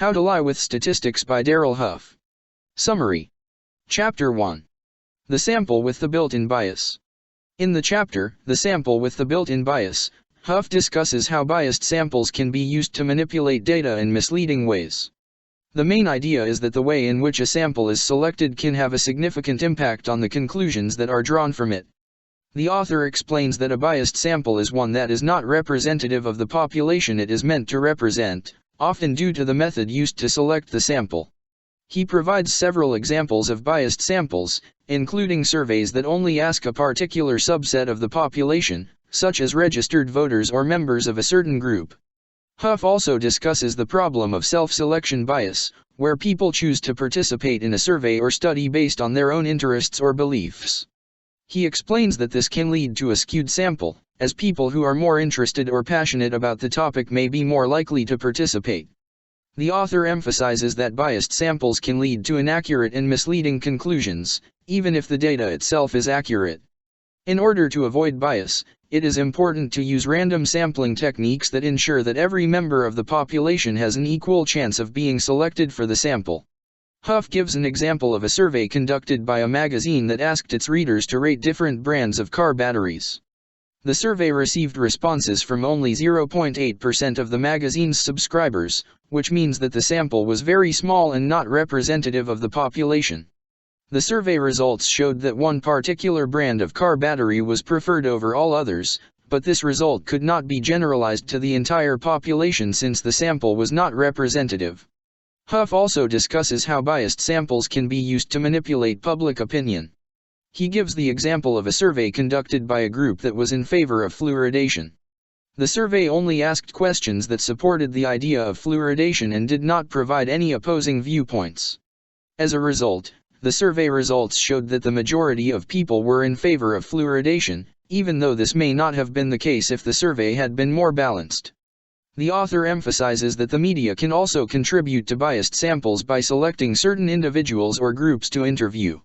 How to Lie with Statistics by Darrell Huff. Summary. Chapter 1. The Sample with the Built-in Bias. In the chapter, The Sample with the Built-in Bias, Huff discusses how biased samples can be used to manipulate data in misleading ways. The main idea is that the way in which a sample is selected can have a significant impact on the conclusions that are drawn from it. The author explains that a biased sample is one that is not representative of the population it is meant to represent, often due to the method used to select the sample. He provides several examples of biased samples, including surveys that only ask a particular subset of the population, such as registered voters or members of a certain group. Huff also discusses the problem of self-selection bias, where people choose to participate in a survey or study based on their own interests or beliefs. He explains that this can lead to a skewed sample, as people who are more interested or passionate about the topic may be more likely to participate. The author emphasizes that biased samples can lead to inaccurate and misleading conclusions, even if the data itself is accurate. In order to avoid bias, it is important to use random sampling techniques that ensure that every member of the population has an equal chance of being selected for the sample. Huff gives an example of a survey conducted by a magazine that asked its readers to rate different brands of car batteries. The survey received responses from only 0.8% of the magazine's subscribers, which means that the sample was very small and not representative of the population. The survey results showed that one particular brand of car battery was preferred over all others, but this result could not be generalized to the entire population since the sample was not representative. Huff also discusses how biased samples can be used to manipulate public opinion. He gives the example of a survey conducted by a group that was in favor of fluoridation. The survey only asked questions that supported the idea of fluoridation and did not provide any opposing viewpoints. As a result, the survey results showed that the majority of people were in favor of fluoridation, even though this may not have been the case if the survey had been more balanced. The author emphasizes that the media can also contribute to biased samples by selecting certain individuals or groups to interview.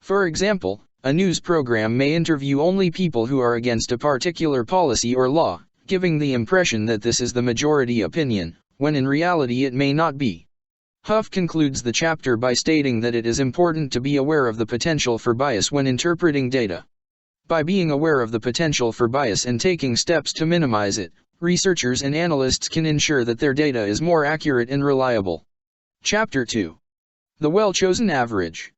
For example, a news program may interview only people who are against a particular policy or law, giving the impression that this is the majority opinion, when in reality it may not be. Huff concludes the chapter by stating that it is important to be aware of the potential for bias when interpreting data. By being aware of the potential for bias and taking steps to minimize it, researchers and analysts can ensure that their data is more accurate and reliable. Chapter 2. The Well-Chosen Average.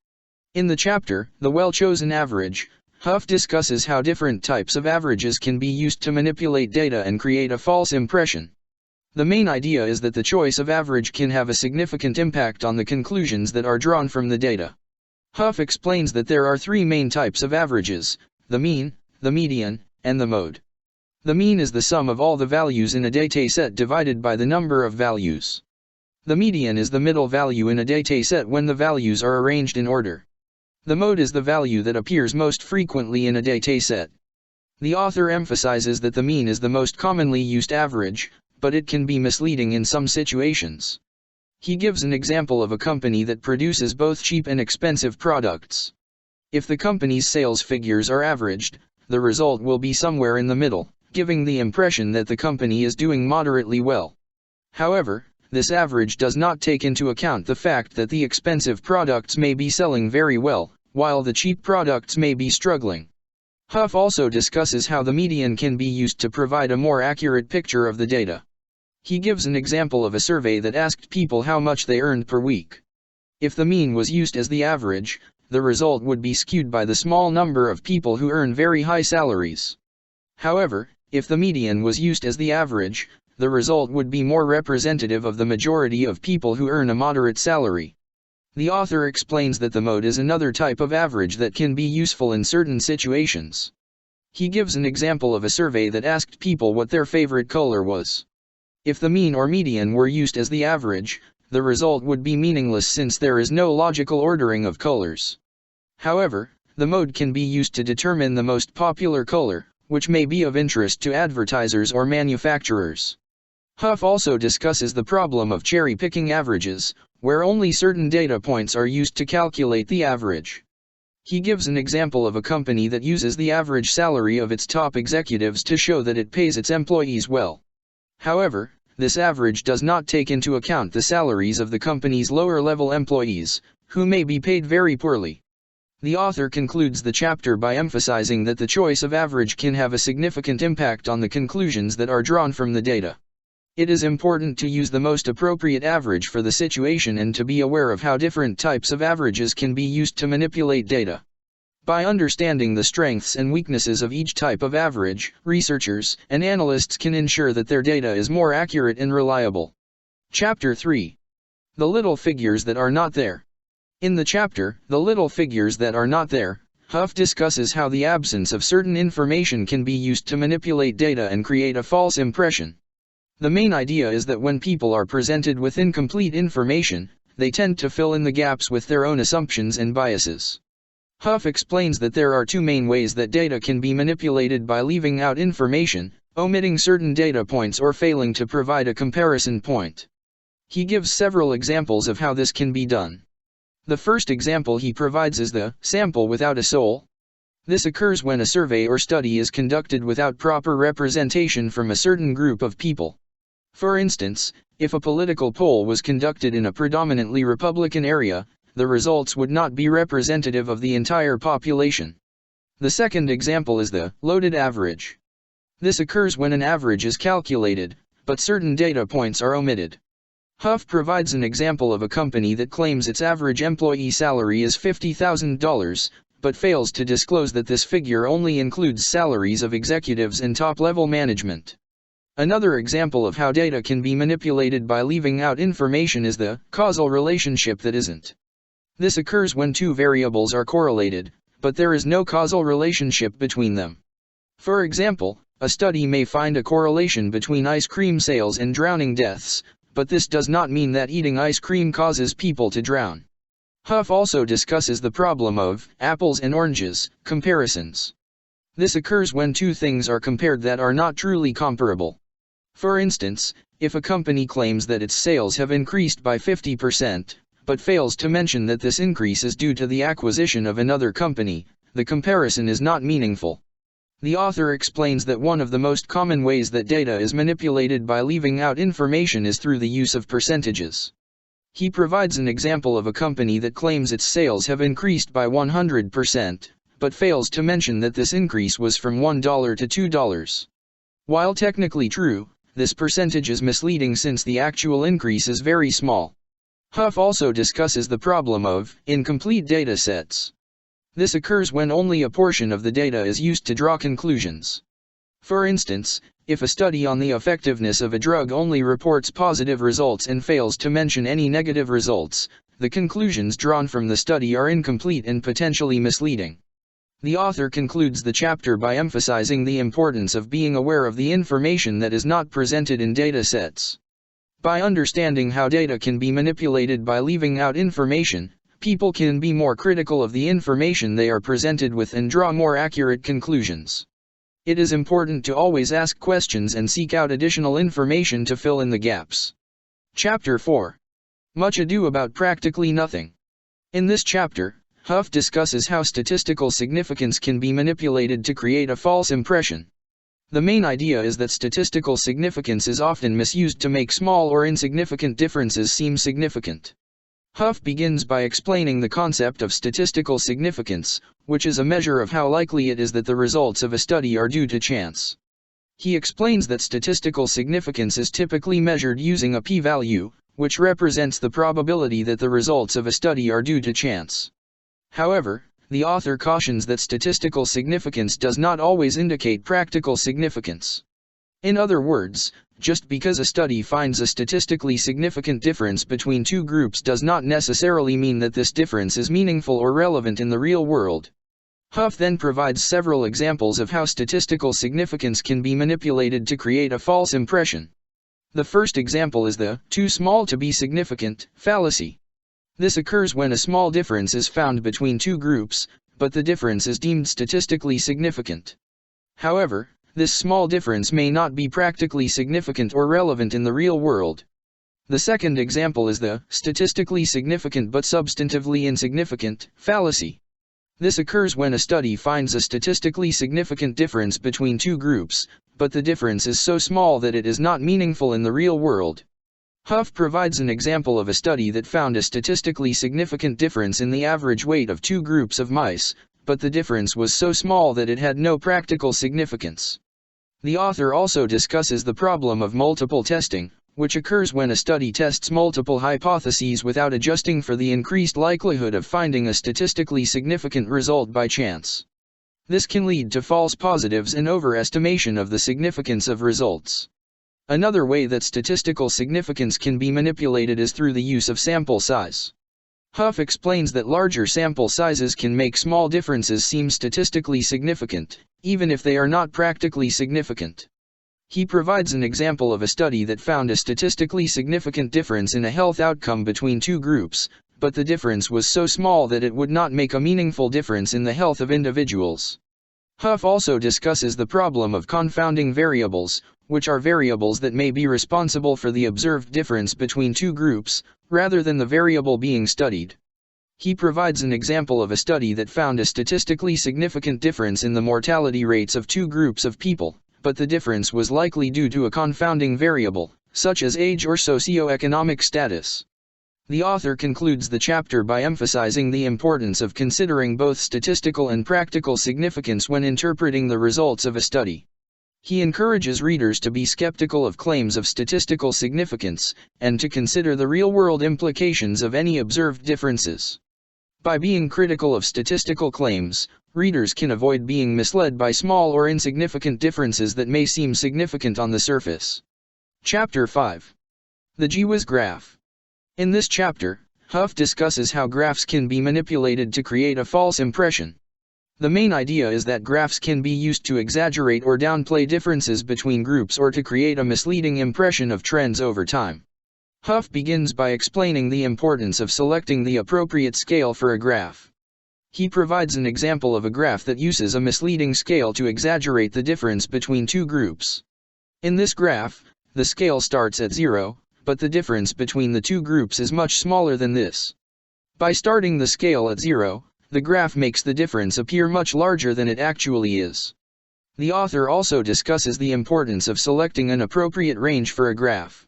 In the chapter, The Well-Chosen Average, Huff discusses how different types of averages can be used to manipulate data and create a false impression. The main idea is that the choice of average can have a significant impact on the conclusions that are drawn from the data. Huff explains that there are three main types of averages: the mean, the median, and the mode. The mean is the sum of all the values in a dataset divided by the number of values. The median is the middle value in a dataset when the values are arranged in order. The mode is the value that appears most frequently in a dataset. The author emphasizes that the mean is the most commonly used average, but it can be misleading in some situations. He gives an example of a company that produces both cheap and expensive products. If the company's sales figures are averaged, the result will be somewhere in the middle, giving the impression that the company is doing moderately well. However, this average does not take into account the fact that the expensive products may be selling very well, while the cheap products may be struggling. Huff also discusses how the median can be used to provide a more accurate picture of the data. He gives an example of a survey that asked people how much they earned per week. If the mean was used as the average, the result would be skewed by the small number of people who earn very high salaries. However, if the median was used as the average, the result would be more representative of the majority of people who earn a moderate salary. The author explains that the mode is another type of average that can be useful in certain situations. He gives an example of a survey that asked people what their favorite color was. If the mean or median were used as the average, the result would be meaningless since there is no logical ordering of colors. However, the mode can be used to determine the most popular color, which may be of interest to advertisers or manufacturers. Huff also discusses the problem of cherry-picking averages, where only certain data points are used to calculate the average. He gives an example of a company that uses the average salary of its top executives to show that it pays its employees well. However, this average does not take into account the salaries of the company's lower-level employees, who may be paid very poorly. The author concludes the chapter by emphasizing that the choice of average can have a significant impact on the conclusions that are drawn from the data. It is important to use the most appropriate average for the situation and to be aware of how different types of averages can be used to manipulate data. By understanding the strengths and weaknesses of each type of average, researchers and analysts can ensure that their data is more accurate and reliable. Chapter 3. The little figures that are not there. In the chapter, The Little Figures That Are Not There, Huff discusses how the absence of certain information can be used to manipulate data and create a false impression. The main idea is that when people are presented with incomplete information, they tend to fill in the gaps with their own assumptions and biases. Huff explains that there are two main ways that data can be manipulated: by leaving out information, omitting certain data points, or failing to provide a comparison point. He gives several examples of how this can be done. The first example he provides is the sample without a soul. This occurs when a survey or study is conducted without proper representation from a certain group of people. For instance, if a political poll was conducted in a predominantly Republican area, the results would not be representative of the entire population. The second example is the loaded average. This occurs when an average is calculated, but certain data points are omitted. Huff provides an example of a company that claims its average employee salary is $50,000, but fails to disclose that this figure only includes salaries of executives and top-level management. Another example of how data can be manipulated by leaving out information is the causal relationship that isn't. This occurs when two variables are correlated, but there is no causal relationship between them. For example, a study may find a correlation between ice cream sales and drowning deaths, but this does not mean that eating ice cream causes people to drown. Huff also discusses the problem of apples and oranges comparisons. This occurs when two things are compared that are not truly comparable. For instance, if a company claims that its sales have increased by 50%, but fails to mention that this increase is due to the acquisition of another company, the comparison is not meaningful. The author explains that one of the most common ways that data is manipulated by leaving out information is through the use of percentages. He provides an example of a company that claims its sales have increased by 100%, but fails to mention that this increase was from $1 to $2. While technically true, this percentage is misleading since the actual increase is very small. Huff also discusses the problem of incomplete data sets. This occurs when only a portion of the data is used to draw conclusions. For instance, if a study on the effectiveness of a drug only reports positive results and fails to mention any negative results, the conclusions drawn from the study are incomplete and potentially misleading. The author concludes the chapter by emphasizing the importance of being aware of the information that is not presented in data sets. By understanding how data can be manipulated by leaving out information, people can be more critical of the information they are presented with and draw more accurate conclusions. It is important to always ask questions and seek out additional information to fill in the gaps. Chapter 4. Much Ado About Practically Nothing. In this chapter, Huff discusses how statistical significance can be manipulated to create a false impression. The main idea is that statistical significance is often misused to make small or insignificant differences seem significant. Huff begins by explaining the concept of statistical significance, which is a measure of how likely it is that the results of a study are due to chance. He explains that statistical significance is typically measured using a p-value, which represents the probability that the results of a study are due to chance. However, the author cautions that statistical significance does not always indicate practical significance. In other words, just because a study finds a statistically significant difference between two groups does not necessarily mean that this difference is meaningful or relevant in the real world. Huff then provides several examples of how statistical significance can be manipulated to create a false impression. The first example is the too small to be significant fallacy. This occurs when a small difference is found between two groups, but the difference is deemed statistically significant. However, this small difference may not be practically significant or relevant in the real world. The second example is the statistically significant but substantively insignificant fallacy. This occurs when a study finds a statistically significant difference between two groups, but the difference is so small that it is not meaningful in the real world. Huff provides an example of a study that found a statistically significant difference in the average weight of two groups of mice, but the difference was so small that it had no practical significance. The author also discusses the problem of multiple testing, which occurs when a study tests multiple hypotheses without adjusting for the increased likelihood of finding a statistically significant result by chance. This can lead to false positives and overestimation of the significance of results. Another way that statistical significance can be manipulated is through the use of sample size. Huff explains that larger sample sizes can make small differences seem statistically significant, even if they are not practically significant. He provides an example of a study that found a statistically significant difference in a health outcome between two groups, but the difference was so small that it would not make a meaningful difference in the health of individuals. Huff also discusses the problem of confounding variables, which are variables that may be responsible for the observed difference between two groups, rather than the variable being studied. He provides an example of a study that found a statistically significant difference in the mortality rates of two groups of people, but the difference was likely due to a confounding variable, such as age or socioeconomic status. The author concludes the chapter by emphasizing the importance of considering both statistical and practical significance when interpreting the results of a study. He encourages readers to be skeptical of claims of statistical significance, and to consider the real-world implications of any observed differences. By being critical of statistical claims, readers can avoid being misled by small or insignificant differences that may seem significant on the surface. Chapter 5. The gee-whiz graph. In this chapter, Huff discusses how graphs can be manipulated to create a false impression. The main idea is that graphs can be used to exaggerate or downplay differences between groups or to create a misleading impression of trends over time. Huff begins by explaining the importance of selecting the appropriate scale for a graph. He provides an example of a graph that uses a misleading scale to exaggerate the difference between two groups. In this graph, the scale starts at 0, but the difference between the two groups is much smaller than this. By starting the scale at 0, the graph makes the difference appear much larger than it actually is. The author also discusses the importance of selecting an appropriate range for a graph.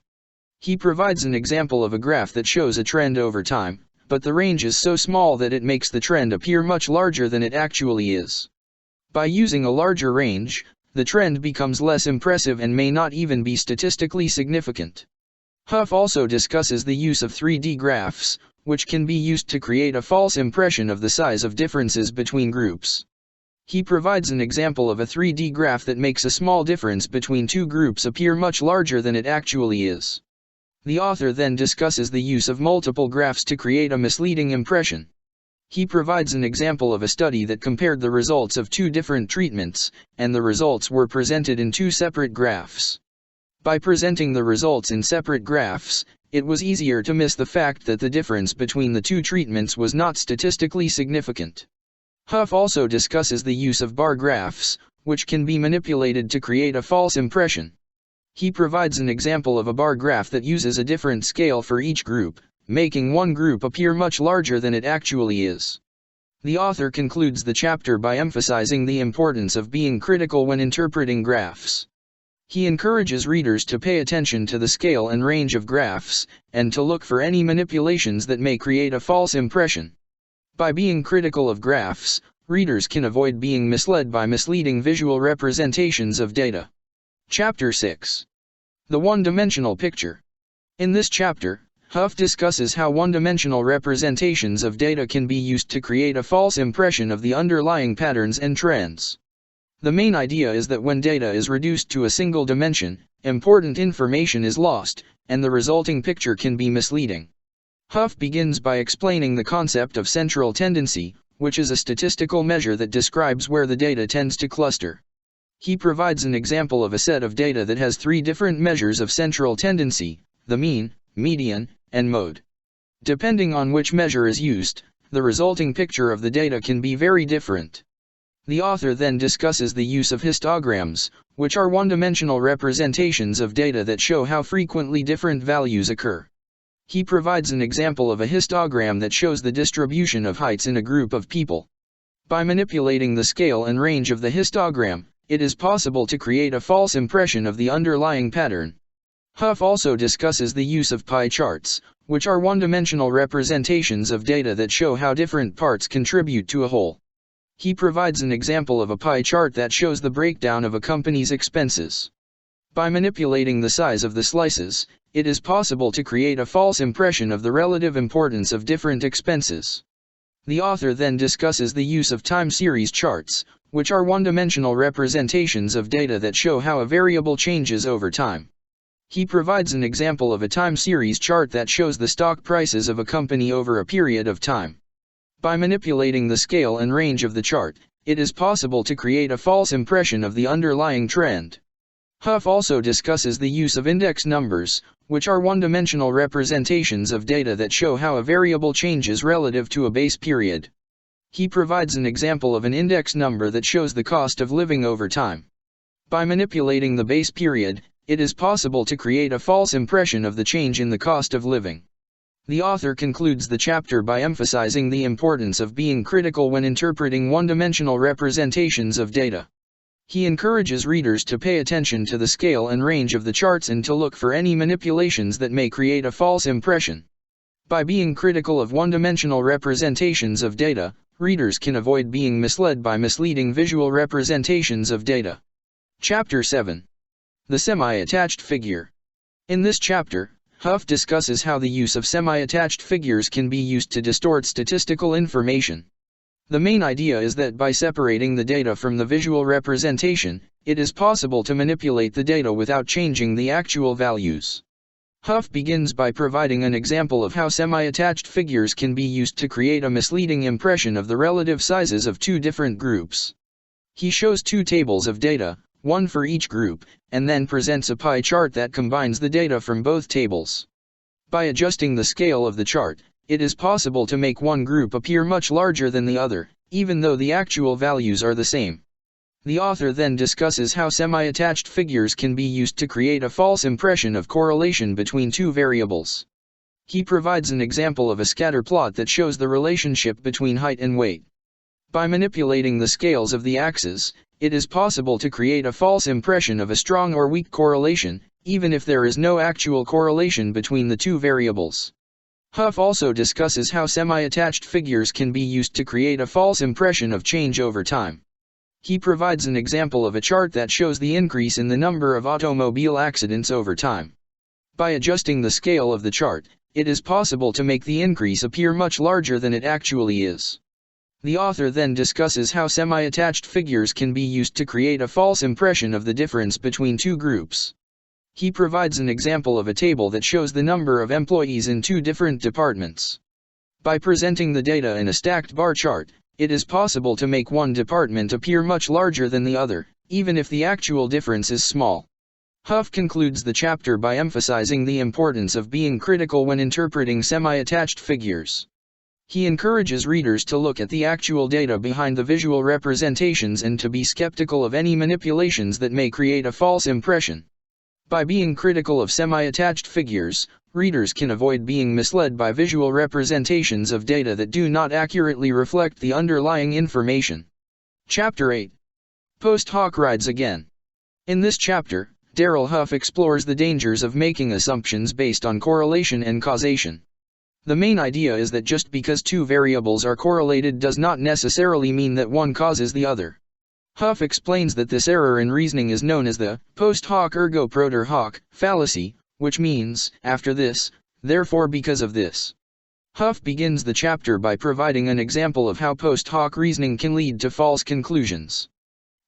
He provides an example of a graph that shows a trend over time, but the range is so small that it makes the trend appear much larger than it actually is. By using a larger range, the trend becomes less impressive and may not even be statistically significant. Huff also discusses the use of 3D graphs, which can be used to create a false impression of the size of differences between groups. He provides an example of a 3D graph that makes a small difference between two groups appear much larger than it actually is. The author then discusses the use of multiple graphs to create a misleading impression. He provides an example of a study that compared the results of two different treatments, and the results were presented in two separate graphs. By presenting the results in separate graphs, it was easier to miss the fact that the difference between the two treatments was not statistically significant. Huff also discusses the use of bar graphs, which can be manipulated to create a false impression. He provides an example of a bar graph that uses a different scale for each group, making one group appear much larger than it actually is. The author concludes the chapter by emphasizing the importance of being critical when interpreting graphs. He encourages readers to pay attention to the scale and range of graphs, and to look for any manipulations that may create a false impression. By being critical of graphs, readers can avoid being misled by misleading visual representations of data. Chapter 6. The one-dimensional picture. In this chapter, Huff discusses how one-dimensional representations of data can be used to create a false impression of the underlying patterns and trends. The main idea is that when data is reduced to a single dimension, important information is lost, and the resulting picture can be misleading. Huff begins by explaining the concept of central tendency, which is a statistical measure that describes where the data tends to cluster. He provides an example of a set of data that has three different measures of central tendency: the mean, median, and mode. Depending on which measure is used, the resulting picture of the data can be very different. The author then discusses the use of histograms, which are one-dimensional representations of data that show how frequently different values occur. He provides an example of a histogram that shows the distribution of heights in a group of people. By manipulating the scale and range of the histogram, it is possible to create a false impression of the underlying pattern. Huff also discusses the use of pie charts, which are one-dimensional representations of data that show how different parts contribute to a whole. He provides an example of a pie chart that shows the breakdown of a company's expenses. By manipulating the size of the slices, it is possible to create a false impression of the relative importance of different expenses. The author then discusses the use of time series charts, which are one-dimensional representations of data that show how a variable changes over time. He provides an example of a time series chart that shows the stock prices of a company over a period of time. By manipulating the scale and range of the chart, it is possible to create a false impression of the underlying trend. Huff also discusses the use of index numbers, which are one-dimensional representations of data that show how a variable changes relative to a base period. He provides an example of an index number that shows the cost of living over time. By manipulating the base period, it is possible to create a false impression of the change in the cost of living. The author concludes the chapter by emphasizing the importance of being critical when interpreting one-dimensional representations of data. He encourages readers to pay attention to the scale and range of the charts and to look for any manipulations that may create a false impression. By being critical of one-dimensional representations of data, readers can avoid being misled by misleading visual representations of data. Chapter 7. The Semi-attached figure. In this chapter, Huff discusses how the use of semi-attached figures can be used to distort statistical information. The main idea is that by separating the data from the visual representation, it is possible to manipulate the data without changing the actual values. Huff begins by providing an example of how semi-attached figures can be used to create a misleading impression of the relative sizes of two different groups. He shows two tables of data, one for each group, and then presents a pie chart that combines the data from both tables. By adjusting the scale of the chart, it is possible to make one group appear much larger than the other, even though the actual values are the same. The author then discusses how semi-attached figures can be used to create a false impression of correlation between two variables. He provides an example of a scatter plot that shows the relationship between height and weight. By manipulating the scales of the axes, it is possible to create a false impression of a strong or weak correlation, even if there is no actual correlation between the two variables. Huff also discusses how semi-attached figures can be used to create a false impression of change over time. He provides an example of a chart that shows the increase in the number of automobile accidents over time. By adjusting the scale of the chart, it is possible to make the increase appear much larger than it actually is. The author then discusses how semi-attached figures can be used to create a false impression of the difference between two groups. He provides an example of a table that shows the number of employees in two different departments. By presenting the data in a stacked bar chart, it is possible to make one department appear much larger than the other, even if the actual difference is small. Huff concludes the chapter by emphasizing the importance of being critical when interpreting semi-attached figures. He encourages readers to look at the actual data behind the visual representations and to be skeptical of any manipulations that may create a false impression. By being critical of semi-attached figures, readers can avoid being misled by visual representations of data that do not accurately reflect the underlying information. Chapter 8. Post-hoc rides again. In this chapter, Darrell Huff explores the dangers of making assumptions based on correlation and causation. The main idea is that just because two variables are correlated does not necessarily mean that one causes the other. Huff explains that this error in reasoning is known as the post-hoc ergo propter hoc fallacy, which means, after this, therefore because of this. Huff begins the chapter by providing an example of how post-hoc reasoning can lead to false conclusions.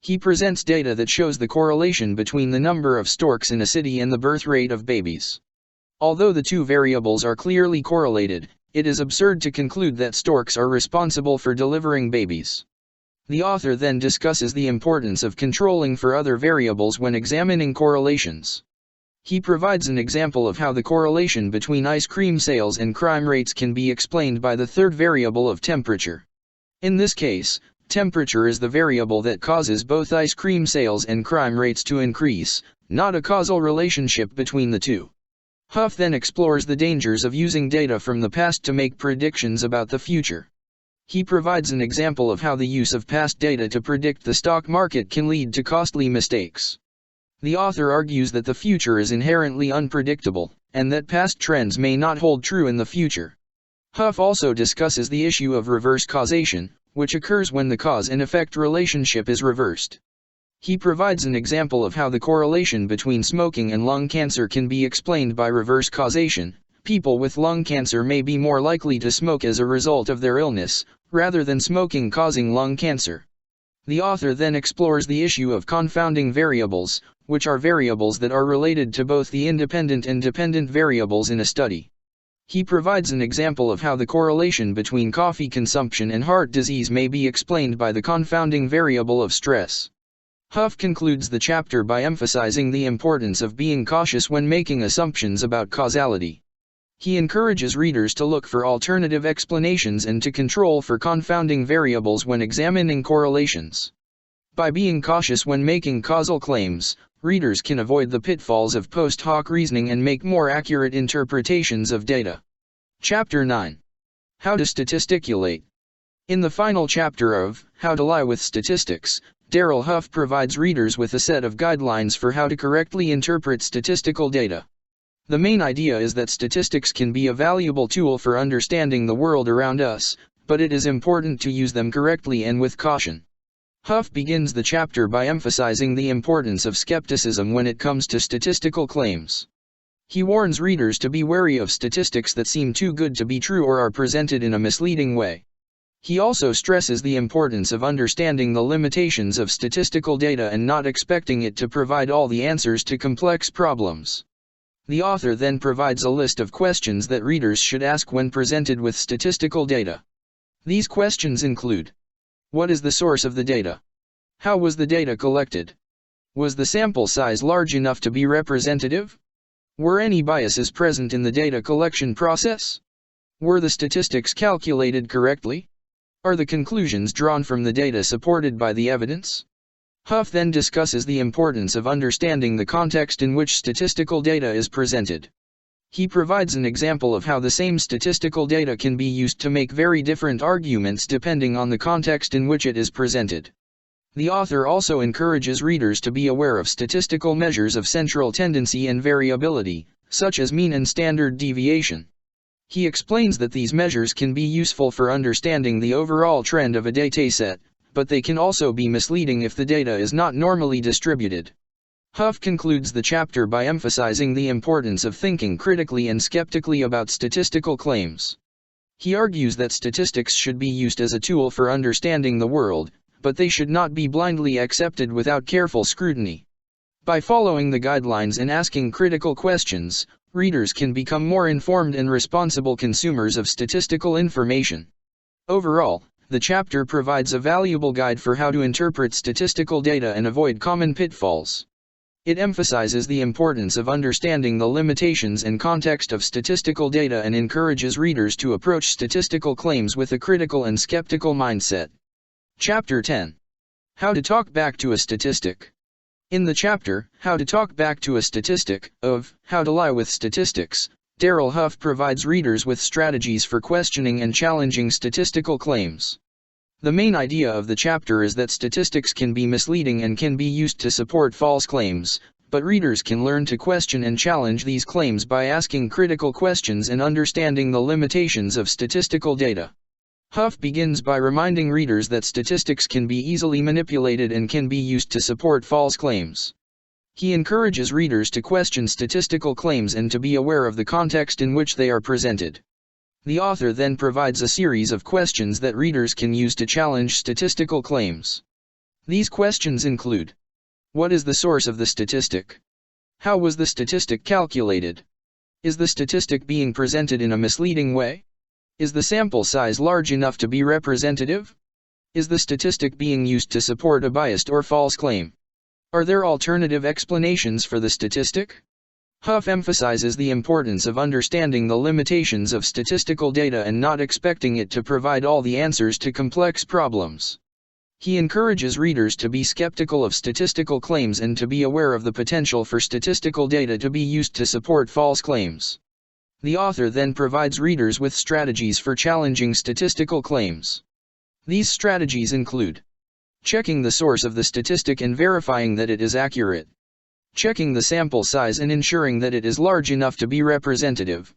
He presents data that shows the correlation between the number of storks in a city and the birth rate of babies. Although the two variables are clearly correlated, it is absurd to conclude that storks are responsible for delivering babies. The author then discusses the importance of controlling for other variables when examining correlations. He provides an example of how the correlation between ice cream sales and crime rates can be explained by the third variable of temperature. In this case, temperature is the variable that causes both ice cream sales and crime rates to increase, not a causal relationship between the two. Huff then explores the dangers of using data from the past to make predictions about the future. He provides an example of how the use of past data to predict the stock market can lead to costly mistakes. The author argues that the future is inherently unpredictable, and that past trends may not hold true in the future. Huff also discusses the issue of reverse causation, which occurs when the cause and effect relationship is reversed. He provides an example of how the correlation between smoking and lung cancer can be explained by reverse causation. People with lung cancer may be more likely to smoke as a result of their illness, rather than smoking causing lung cancer. The author then explores the issue of confounding variables, which are variables that are related to both the independent and dependent variables in a study. He provides an example of how the correlation between coffee consumption and heart disease may be explained by the confounding variable of stress. Huff concludes the chapter by emphasizing the importance of being cautious when making assumptions about causality. He encourages readers to look for alternative explanations and to control for confounding variables when examining correlations. By being cautious when making causal claims, readers can avoid the pitfalls of post-hoc reasoning and make more accurate interpretations of data. Chapter 9. How to Statisticulate. In the final chapter of How to Lie with Statistics, Darrell Huff provides readers with a set of guidelines for how to correctly interpret statistical data. The main idea is that statistics can be a valuable tool for understanding the world around us, but it is important to use them correctly and with caution. Huff begins the chapter by emphasizing the importance of skepticism when it comes to statistical claims. He warns readers to be wary of statistics that seem too good to be true or are presented in a misleading way. He also stresses the importance of understanding the limitations of statistical data and not expecting it to provide all the answers to complex problems. The author then provides a list of questions that readers should ask when presented with statistical data. These questions include: what is the source of the data? How was the data collected? Was the sample size large enough to be representative? Were any biases present in the data collection process? Were the statistics calculated correctly? Are the conclusions drawn from the data supported by the evidence? Huff then discusses the importance of understanding the context in which statistical data is presented. He provides an example of how the same statistical data can be used to make very different arguments depending on the context in which it is presented. The author also encourages readers to be aware of statistical measures of central tendency and variability, such as mean and standard deviation. He explains that these measures can be useful for understanding the overall trend of a dataset, but they can also be misleading if the data is not normally distributed. Huff concludes the chapter by emphasizing the importance of thinking critically and skeptically about statistical claims. He argues that statistics should be used as a tool for understanding the world, but they should not be blindly accepted without careful scrutiny. By following the guidelines and asking critical questions, readers can become more informed and responsible consumers of statistical information. Overall, the chapter provides a valuable guide for how to interpret statistical data and avoid common pitfalls. It emphasizes the importance of understanding the limitations and context of statistical data and encourages readers to approach statistical claims with a critical and skeptical mindset. Chapter 10. How to Talk Back to a Statistic. In the chapter, How to Talk Back to a Statistic, of How to Lie with Statistics, Darrell Huff provides readers with strategies for questioning and challenging statistical claims. The main idea of the chapter is that statistics can be misleading and can be used to support false claims, but readers can learn to question and challenge these claims by asking critical questions and understanding the limitations of statistical data. Huff begins by reminding readers that statistics can be easily manipulated and can be used to support false claims. He encourages readers to question statistical claims and to be aware of the context in which they are presented. The author then provides a series of questions that readers can use to challenge statistical claims. These questions include: what is the source of the statistic? How was the statistic calculated? Is the statistic being presented in a misleading way? Is the sample size large enough to be representative? Is the statistic being used to support a biased or false claim? Are there alternative explanations for the statistic? Huff emphasizes the importance of understanding the limitations of statistical data and not expecting it to provide all the answers to complex problems. He encourages readers to be skeptical of statistical claims and to be aware of the potential for statistical data to be used to support false claims. The author then provides readers with strategies for challenging statistical claims. These strategies include checking the source of the statistic and verifying that it is accurate, checking the sample size and ensuring that it is large enough to be representative,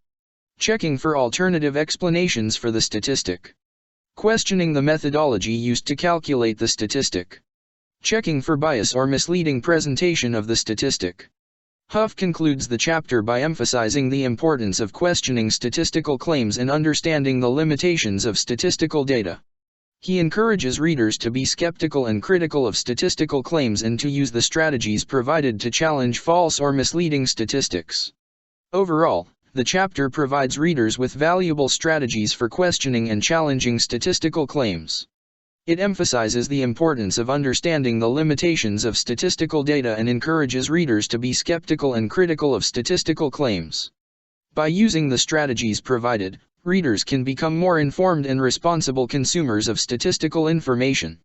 checking for alternative explanations for the statistic, questioning the methodology used to calculate the statistic, checking for bias or misleading presentation of the statistic. Huff concludes the chapter by emphasizing the importance of questioning statistical claims and understanding the limitations of statistical data. He encourages readers to be skeptical and critical of statistical claims and to use the strategies provided to challenge false or misleading statistics. Overall, the chapter provides readers with valuable strategies for questioning and challenging statistical claims. It emphasizes the importance of understanding the limitations of statistical data and encourages readers to be skeptical and critical of statistical claims. By using the strategies provided, readers can become more informed and responsible consumers of statistical information.